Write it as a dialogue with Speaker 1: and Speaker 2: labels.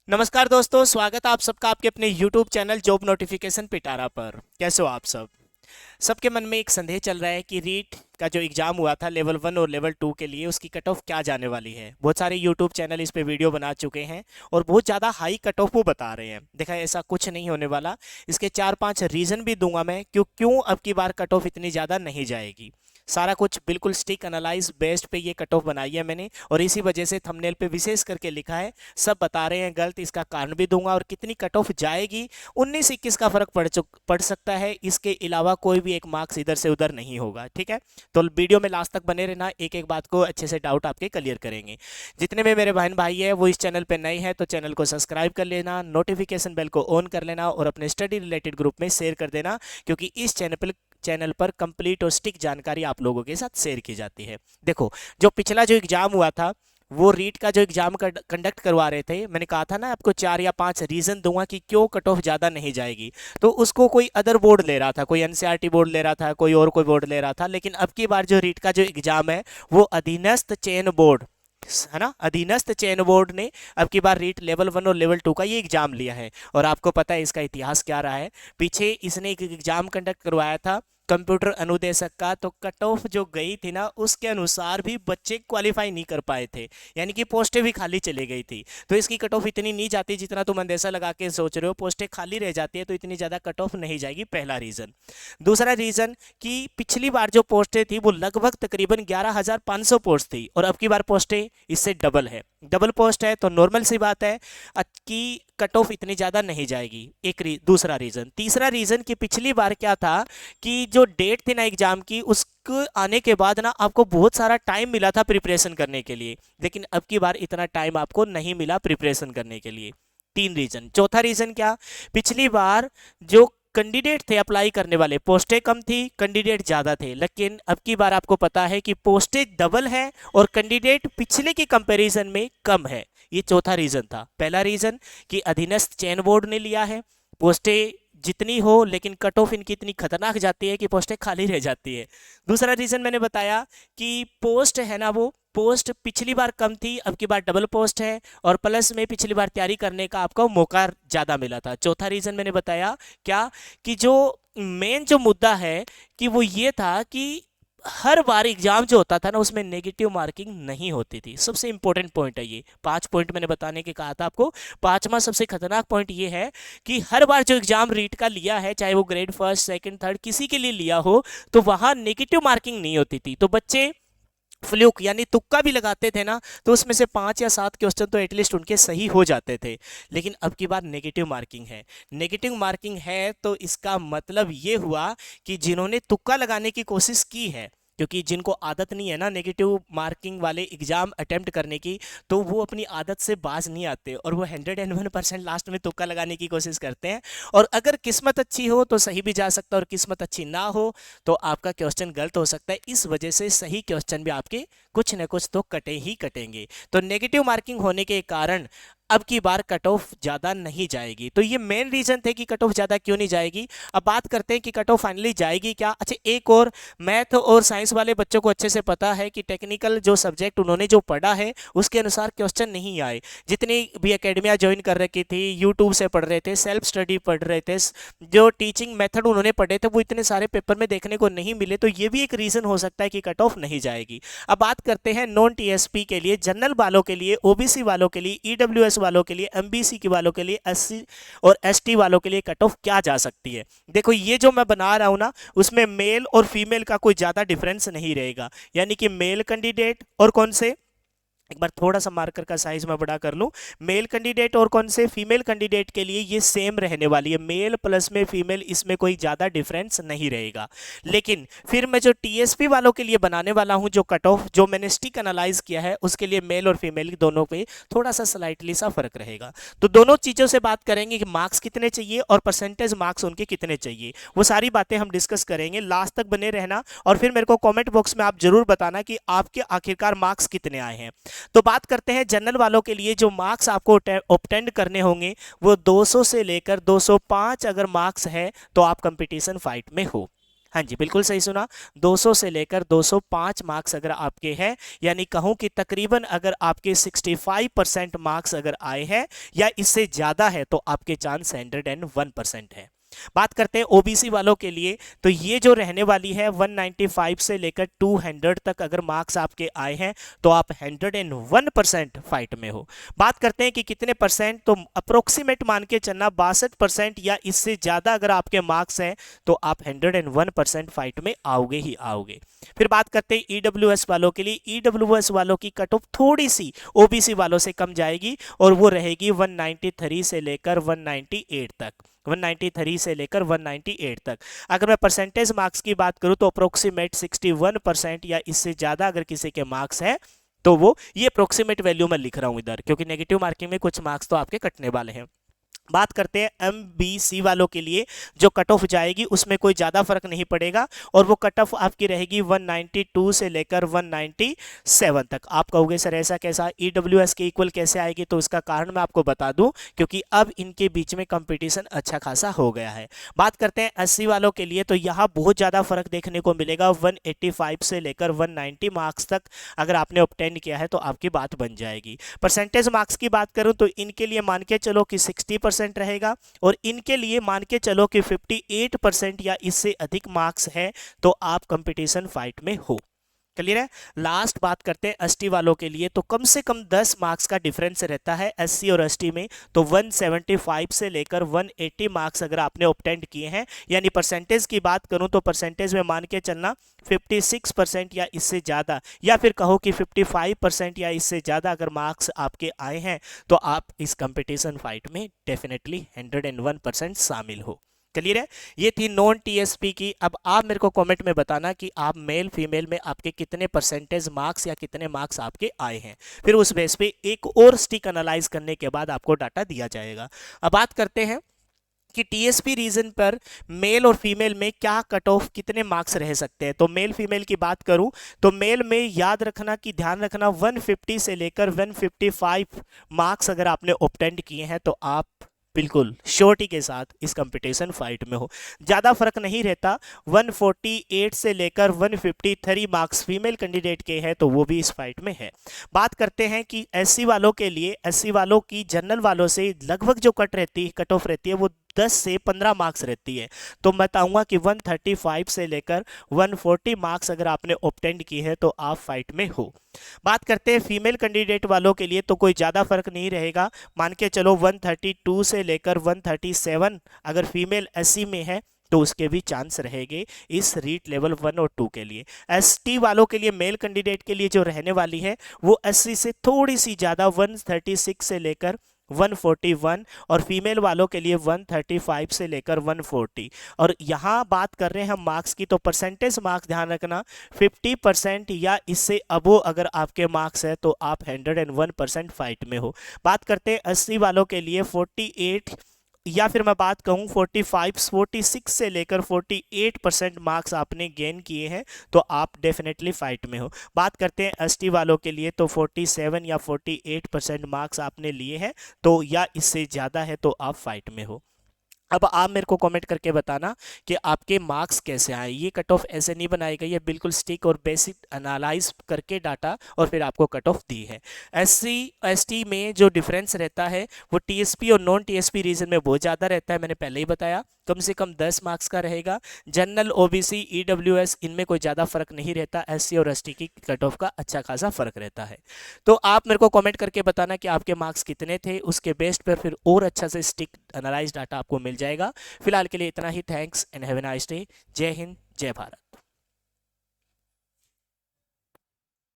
Speaker 1: नमस्कार दोस्तों, स्वागत है आप सबका आपके अपने YouTube चैनल जॉब नोटिफिकेशन पिटारा पर। कैसे हो आप सब? सबके मन में एक संदेह चल रहा है कि रीट का जो एग्जाम हुआ था लेवल 1 और लेवल 2 के लिए, उसकी कट ऑफ क्या जाने वाली है। बहुत सारे YouTube चैनल इस पे वीडियो बना चुके हैं और बहुत ज़्यादा हाई कट ऑफ वो बता रहे हैं। देखा, ऐसा कुछ नहीं होने वाला। इसके 4-5 रीज़न भी दूंगा मैं क्यों अब की बार कट ऑफ इतनी ज़्यादा नहीं जाएगी। सारा कुछ बिल्कुल स्टिक एनालाइज बेस्ड पे ये कट ऑफ बनाई है मैंने, और इसी वजह से थंबनेल पे विशेष करके लिखा है। सब बता रहे हैं गलत, इसका कारण भी दूंगा और कितनी कट ऑफ जाएगी। 19-21 का फर्क पड़ सकता है। इसके अलावा कोई भी एक मार्क्स इधर से उधर नहीं होगा, ठीक है। तो वीडियो में लास्ट तक बने रहना, एक एक बात को अच्छे से डाउट आपके क्लियर करेंगे। जितने भी मेरे बहन भाई है वो इस चैनल पे नए हैं तो चैनल को सब्सक्राइब कर लेना, नोटिफिकेशन बेल को ऑन कर लेना और अपने स्टडी रिलेटेड ग्रुप में शेयर कर देना, क्योंकि इस चैनल पर कंप्लीट और स्टिक जानकारी आप लोगों के साथ शेयर की जाती है। देखो, जो पिछला जो एग्जाम हुआ था, वो रीट का जो एग्जाम कंडक्ट करवा रहे थे, मैंने कहा था ना आपको 4 या 5 रीजन दूंगा कि क्यों कट ऑफ ज्यादा नहीं जाएगी। तो उसको कोई अदर बोर्ड ले रहा था, कोई एनसीईआरटी बोर्ड ले रहा था, कोई और कोई बोर्ड ले रहा था। लेकिन अब की बार जो रीट का जो एग्जाम है वो अधीनस्थ चयन बोर्ड है ना, अधीनस्थ चयन बोर्ड ने अब की बार रीट लेवल 1 और लेवल 2 का ये एग्जाम लिया है। और आपको पता है इसका इतिहास क्या रहा है। पीछे इसने एक एग्जाम कंडक्ट करवाया था कंप्यूटर अनुदेशक का, तो कट ऑफ जो गई थी ना, उसके अनुसार भी बच्चे क्वालिफाई नहीं कर पाए थे, यानी कि पोस्टें भी खाली चली गई थी। तो इसकी कट ऑफ इतनी नहीं जाती जितना तुम अंदेशा लगा के सोच रहे हो। पोस्टें खाली रह जाती है तो इतनी ज़्यादा कट ऑफ नहीं जाएगी, पहला रीज़न। दूसरा रीज़न कि पिछली बार जो पोस्टें थी वो लगभग तकरीबन 11,500 पोस्ट थी, और अब की बार पोस्टें इससे डबल है। डबल पोस्ट है तो नॉर्मल सी बात है कि कट ऑफ इतनी ज़्यादा नहीं जाएगी। दूसरा रीज़न। तीसरा रीज़न कि पिछली बार क्या था कि जो डेट थी ना एग्जाम की, उसको आने के बाद ना आपको बहुत सारा टाइम मिला था प्रिपरेशन करने के लिए, लेकिन अब की बार इतना टाइम आपको नहीं मिला प्रिपरेशन करने के लिए। 3 रीज़न। चौथा रीज़न क्या, पिछली बार जो कैंडिडेट थे अप्लाई करने वाले, पोस्टें कम थी, कैंडिडेट ज़्यादा थे। लेकिन अब की बार आपको पता है कि पोस्टें डबल है और कैंडिडेट पिछले के कंपैरिजन में कम है। ये चौथा रीज़न था। पहला रीज़न कि अधीनस्थ चयन बोर्ड ने लिया है, पोस्टें जितनी हो लेकिन कट ऑफ इनकी इतनी खतरनाक जाती है कि पोस्टें खाली रह जाती है। दूसरा रीज़न मैंने बताया कि पोस्ट है ना, वो पोस्ट पिछली बार कम थी, अब की बार डबल पोस्ट है, और प्लस में पिछली बार तैयारी करने का आपको मौका ज़्यादा मिला था। चौथा रीज़न मैंने बताया क्या, कि जो मेन जो मुद्दा है कि वो ये था कि हर बार एग्जाम जो होता था ना उसमें नेगेटिव मार्किंग नहीं होती थी। सबसे इंपॉर्टेंट पॉइंट है ये। 5 पॉइंट मैंने बताने के कहा था आपको। पांचवा सबसे खतरनाक पॉइंट ये है कि हर बार जो एग्जाम रीट का लिया है, चाहे वो ग्रेड फर्स्ट सेकंड थर्ड किसी के लिए लिया हो, तो वहां नेगेटिव मार्किंग नहीं होती थी। तो बच्चे फ्लूक यानी तुक्का भी लगाते थे ना, तो उसमें से 5 या 7 क्वेश्चन तो एटलीस्ट उनके सही हो जाते थे। लेकिन अब की बार नेगेटिव मार्किंग है। नेगेटिव मार्किंग है तो इसका मतलब ये हुआ कि जिन्होंने तुक्का लगाने की कोशिश की है, क्योंकि जिनको आदत नहीं है ना नेगेटिव मार्किंग वाले एग्जाम अटेम्प्ट करने की, तो वो अपनी आदत से बाज नहीं आते और वो 101% लास्ट में तुक्का लगाने की कोशिश करते हैं। और अगर किस्मत अच्छी हो तो सही भी जा सकता है, और किस्मत अच्छी ना हो तो आपका क्वेश्चन गलत हो सकता है। इस वजह से सही क्वेश्चन भी आपके कुछ न कुछ तो कटे ही कटेंगे। तो नेगेटिव मार्किंग होने के कारण अब की बार कट ऑफ ज़्यादा नहीं जाएगी। तो ये मेन रीज़न थे कि कट ऑफ ज़्यादा क्यों नहीं जाएगी। अब बात करते हैं कि कट ऑफ फाइनली जाएगी क्या। अच्छा, एक और, मैथ और साइंस वाले बच्चों को अच्छे से पता है कि टेक्निकल जो सब्जेक्ट उन्होंने जो पढ़ा है उसके अनुसार क्वेश्चन नहीं आए। जितनी भी एकेडमियाँ ज्वाइन कर रखी थी, यूट्यूब से पढ़ रहे थे, सेल्फ स्टडी पढ़ रहे थे, जो टीचिंग मेथड उन्होंने पढ़े थे वो इतने सारे पेपर में देखने को नहीं मिले। तो ये भी एक रीज़न हो सकता है कि कट ऑफ नहीं जाएगी। अब बात करते हैं नॉन टीएसपी के लिए, जनरल वालों के लिए, ओबीसी वालों के लिए, ईडब्ल्यूएस वालों के लिए, एमबीसी के वालों के लिए, एससी और एसटी वालों के लिए कट ऑफ क्या जा सकती है। देखो, ये जो मैं बना रहा हूं ना, उसमें मेल और फीमेल का कोई ज़्यादा डिफरेंस नहीं रहेगा। यानी कि मेल कैंडिडेट और कौन से, एक बार थोड़ा सा मार्कर का साइज मैं बड़ा कर लूं, मेल कैंडिडेट और कौन से फीमेल कैंडिडेट के लिए ये सेम रहने वाली है। मेल प्लस में फीमेल, इसमें कोई ज़्यादा डिफरेंस नहीं रहेगा। लेकिन फिर मैं जो टीएसपी वालों के लिए बनाने वाला हूं, जो कट ऑफ जो मैंने स्टिक एनालाइज किया है, उसके लिए मेल और फीमेल दोनों पे थोड़ा सा स्लाइटली सा फर्क रहेगा। तो दोनों चीज़ों से बात करेंगे कि मार्क्स कितने चाहिए और परसेंटेज मार्क्स उनके कितने चाहिए। वो सारी बातें हम डिस्कस करेंगे। लास्ट तक बने रहना और फिर मेरे को कॉमेंट बॉक्स में आप जरूर बताना कि आपके आखिरकार मार्क्स कितने आए हैं। तो बात करते हैं जनरल वालों के लिए, जो मार्क्स आपको ऑब्टेंड करने होंगे वो 200 से लेकर 205 अगर मार्क्स है तो आप कंपटीशन फाइट में हो, हाँ जी, बिल्कुल सही सुना। 200 से लेकर 205 मार्क्स अगर आपके हैं, यानी कहूं कि तकरीबन अगर आपके 65% मार्क्स अगर आए हैं या इससे ज्यादा है तो आपके चांस 101% है। बात करते हैं ओबीसी वालों के लिए, तो ये जो रहने वाली है 195 से लेकर 200 तक अगर मार्क्स आपके आए हैं तो आप 101% फाइट में हो। बात करते हैं कि कितने परसेंट, तो अप्रोक्सीमेट मान के चलना 62% या इससे ज्यादा अगर आपके मार्क्स हैं तो आप 101% फाइट में आओगे ही आओगे। फिर बात करते हैं ईडब्ल्यूएस वालों के लिए। ईडब्ल्यूएस वालों की कट ऑफ थोड़ी सी ओबीसी वालों से कम जाएगी और वो रहेगी 193 से लेकर 198 तक, 193 से लेकर 198 तक। अगर मैं परसेंटेज मार्क्स की बात करूं तो अप्रोक्सीमेट 61% या इससे ज्यादा अगर किसी के मार्क्स है तो वो, ये अप्रोक्सीमेट वैल्यू मैं लिख रहा हूं इधर क्योंकि नेगेटिव मार्किंग में कुछ मार्क्स तो आपके कटने वाले हैं। बात करते हैं एमबीसी वालों के लिए, जो कट ऑफ जाएगी उसमें कोई ज़्यादा फर्क नहीं पड़ेगा और वो कट ऑफ आपकी रहेगी 192 से लेकर 197 तक। आप कहोगे सर ऐसा कैसा, ईडब्ल्यूएस के इक्वल कैसे आएगी, तो इसका कारण मैं आपको बता दूं क्योंकि अब इनके बीच में कंपटीशन अच्छा खासा हो गया है। बात करते हैं एससी वालों के लिए, तो यहाँ बहुत ज़्यादा फर्क देखने को मिलेगा। 185 से लेकर 190 मार्क्स तक अगर आपने ऑब्टेन किया है तो आपकी बात बन जाएगी। परसेंटेज मार्क्स की बात करूँ तो इनके लिए मान के चलो कि 60% रहेगा और इनके लिए मान के चलो कि 58% या इससे अधिक मार्क्स है तो आप कंपटीशन फाइट में हो। क्लियर है। लास्ट बात करते हैं एसटी वालों के लिए, तो कम से कम 10 मार्क्स का डिफरेंस रहता है एससी और एसटी में। तो 175 से लेकर 180 मार्क्स अगर आपने ऑब्टेंड किए हैं, यानी परसेंटेज की बात करूं तो परसेंटेज में मान के चलना 56% या इससे ज़्यादा, या फिर कहो कि 55% या इससे ज़्यादा अगर मार्क्स आपके आए हैं तो आप इस कंपटीशन फाइट में डेफिनेटली 101% शामिल हो। क्लियर है। ये थी नॉन टीएसपी की। अब आप मेरे को कमेंट में बताना कि आप मेल फीमेल में आपके कितने परसेंटेज मार्क्स या कितने मार्क्स आपके आए हैं, फिर उस बेस पे एक और स्टिक एनालाइज करने के बाद आपको डाटा दिया जाएगा। अब बात करते हैं कि टीएसपी रीजन पर मेल और फीमेल में क्या कट ऑफ कितने मार्क्स रह सकते हैं। तो मेल फीमेल की बात करूं तो मेल में याद रखना कि ध्यान रखना 150 से लेकर 155 मार्क्स अगर आपने ऑब्टेंड किए हैं तो आप बिल्कुल श्योरिटी के साथ इस कंपटीशन फाइट में हो। ज़्यादा फर्क नहीं रहता। 148 से लेकर 153 मार्क्स फीमेल कैंडिडेट के हैं तो वो भी इस फाइट में है। बात करते हैं कि एससी वालों के लिए, एससी वालों की जनरल वालों से लगभग जो कट ऑफ रहती है वो 10 से 15 मार्क्स रहती है। तो मैं बताऊंगा कि 135 से लेकर 140 मार्क्स अगर आपने ऑब्टेंड की है तो आप फाइट में हो। बात करते हैं फीमेल कैंडिडेट वालों के लिए, तो कोई ज़्यादा फर्क नहीं रहेगा। मान के चलो 132 से लेकर 137 अगर फीमेल एससी में है तो उसके भी चांस रहेंगे इस रीट लेवल 1 और 2 के लिए। एसटी वालों के लिए, मेल कैंडिडेट के लिए जो रहने वाली है वो एससी से थोड़ी सी ज़्यादा 136 से लेकर 141 और फीमेल वालों के लिए 135 से लेकर 140। और यहाँ बात कर रहे हैं हम मार्क्स की, तो परसेंटेज मार्क्स ध्यान रखना 50% या इससे अबो अगर आपके मार्क्स है तो आप 101% फाइट में हो। बात करते हैं 80 वालों के लिए 48 या फिर मैं बात कहूँ 46 से लेकर 48% मार्क्स आपने गेन किए हैं तो आप डेफिनेटली फाइट में हो। बात करते हैं एसटी वालों के लिए, तो 47 या 48% मार्क्स आपने लिए हैं तो या इससे ज़्यादा है तो आप फाइट में हो। अब आप मेरे को कमेंट करके बताना कि आपके मार्क्स कैसे आए। ये कट ऑफ ऐसे नहीं बनाई गई है, बिल्कुल स्टिक और बेसिक एनालाइज करके डाटा और फिर आपको कट ऑफ दी है। एससी एसटी में जो डिफरेंस रहता है वो टीएसपी और नॉन टीएसपी रीजन में बहुत ज़्यादा रहता है, मैंने पहले ही बताया। कम से कम 10 मार्क्स का रहेगा। जनरल, ओबीसी, ईडब्ल्यूएस इनमें कोई ज़्यादा फर्क नहीं रहता। एससी और एसटी की कट ऑफ का अच्छा खासा फर्क रहता है। तो आप मेरे को कमेंट करके बताना कि आपके मार्क्स कितने थे, उसके बेस्ड पर फिर और अच्छा से स्टिक एनालाइज डाटा आपको मिल जाएगा। फिलहाल के लिए इतना ही। Thanks and have a nice day. जय हिंद, जय भारत।